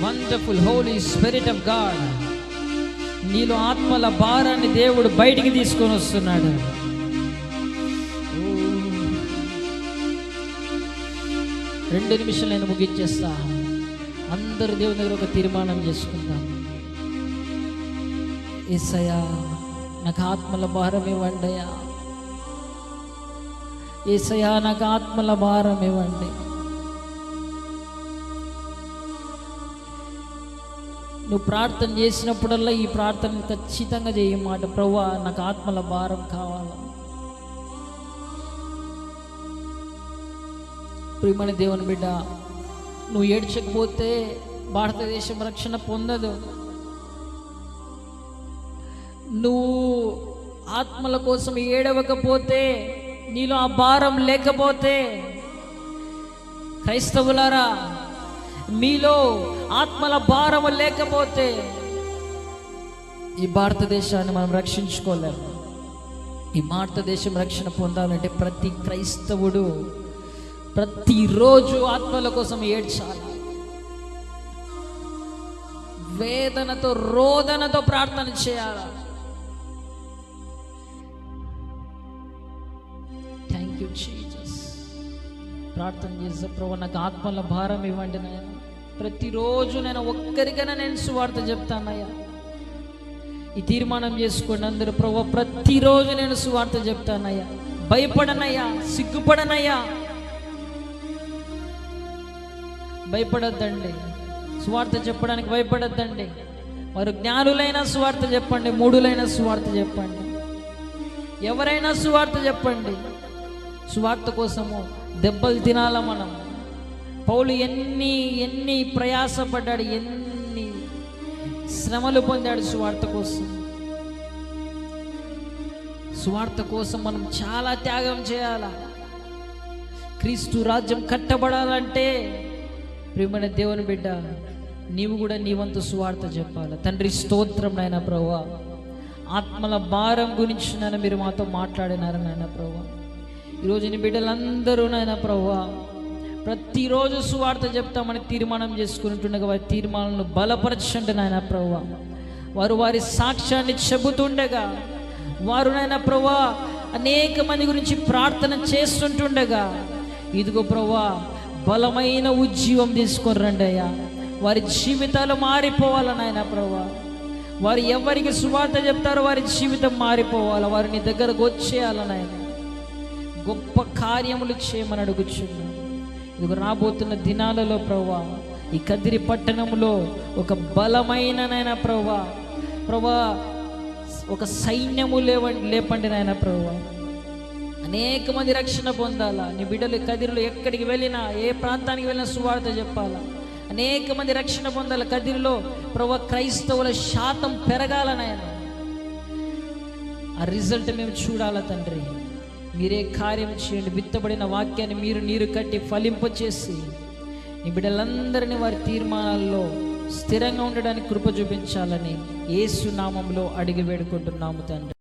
Wonderful holy spirit of God. నీలో ఆత్మల భారాన్ని దేవుడు బయటికి తీసుకొని వస్తున్నాడు. 2 నిమిషాలు నేను ముగించేస్తా. అందరు దేవుని దగ్గర ఒక తీర్మానం చేసుకుందాం. యేసయ్యా నాకు ఆత్మల భారం ఇవ్వండి. యేసయ్యా నాకు ఆత్మల భారం ఇవ్వండి. నువ్వు ప్రార్థన చేసినప్పుడల్లా ఈ ప్రార్థన ఖచ్చితంగా చేయమాట, ప్రభువా నాకు ఆత్మల భారం కావాలి. ప్రియమైన దేవుని బిడ్డ, నువ్వు ఏడ్చకపోతే భారతదేశం రక్షణ పొందదు. నువ్వు ఆత్మల కోసం ఏడవకపోతే, నీలో ఆ భారం లేకపోతే, క్రైస్తవులారా మీలో ఆత్మల భారము లేకపోతే ఈ భారతదేశాన్ని మనం రక్షించుకోలేము. ఈ భారతదేశం రక్షణ పొందాలంటే ప్రతి క్రైస్తవుడు ప్రతిరోజు ఆత్మల కోసం ఏడ్చాలి. వేదనతో రోదనతో ప్రార్థన చేయాలి. Thank you Jesus. ప్రార్థన చేసే ప్రభు నాకు ఆత్మల భారం ఇవ్వండి నాయన. ప్రతిరోజు నేను ఒక్కరికైనా నేను సువార్త చెప్తానయ్యా. ఈ తీర్మానం చేసుకోండి అందరూ. ప్రభు ప్రతిరోజు నేను సువార్త చెప్తానయ్యా. భయపడనయ్యా, సిగ్గుపడనయ్యా. భయపడద్దండి, సువార్త చెప్పడానికి భయపడద్దండి. వారు జ్ఞానులైనా సువార్త చెప్పండి, మూఢులైనా సువార్త చెప్పండి, ఎవరైనా సువార్త చెప్పండి. సువార్త కోసము దెబ్బలు తినాల మనం. పౌలు ఎన్ని ప్రయాసపడ్డాడు, ఎన్ని శ్రమలు పొందాడు సువార్త కోసం. సువార్త కోసం మనం చాలా త్యాగం చేయాలా. క్రీస్తు రాజ్యం కట్టబడాలంటే ప్రియమైన దేవుని బిడ్డ, నీవు కూడా నీ వంతు సువార్త చెప్పాలి. తండ్రి స్తోత్రం నాయన ప్రభువా. ఆత్మల భారం గురించి నాయన మీరు మాతో మాట్లాడినారు నాయన ప్రభువా. ఈరోజు నీ బిడ్డలందరూ నాయన ప్రభువా ప్రతిరోజు సువార్త చెప్తామని తీర్మానం చేసుకుంటుండగా వారి తీర్మానాలను బలపరచండి నాయన ప్రభువా. వారు వారి సాక్ష్యాన్ని చెబుతుండగా, వారు నాయన ప్రభువా అనేక మంది గురించి ప్రార్థన చేస్తుంటుండగా, ఇదిగో ప్రభువా బలమైన ఉజ్జీవం తీసుకొని రండి అయ్యా. వారి జీవితాలు మారిపోవాలి నాయన ప్రభువా. వారు ఎవరికి సువార్త చెప్తారో వారి జీవితం మారిపోవాలి. వారు నీ దగ్గరకు వచ్చేయాలి నాయన. గొప్ప కార్యములు చేయమని అడుగుచున్నాను. ఇదిగో రాబోతున్న దినాలలో ప్రభువా ఈ కదిరి పట్టణంలో ఒక బలమైన నాయన ప్రభువా ఒక సైన్యము లేపండి నాయన ప్రభువా. అనేక మంది రక్షణ పొందాలా. నీ బిడ్డలు కదిరిలో ఎక్కడికి వెళ్ళినా, ఏ ప్రాంతానికి వెళ్ళినా సువార్త చెప్పాలా. అనేక మంది రక్షణ పొందాలి. కదిరిలో ప్రభువా క్రైస్తవుల శాతం పెరగాలనాయన. ఆ రిజల్ట్ మేము చూడాలా తండ్రి. మీరే కార్యం చేయండి. విత్తబడిన వాక్యాన్ని మీరు నీరు కట్టి ఫలింపచేసి నీ బిడ్డలందరినీ వారి తీర్మానాల్లో స్థిరంగా ఉండడానికి కృప చూపించాలని యేసు నామంలో అడిగి వేడుకుంటున్నాము తండ్రి.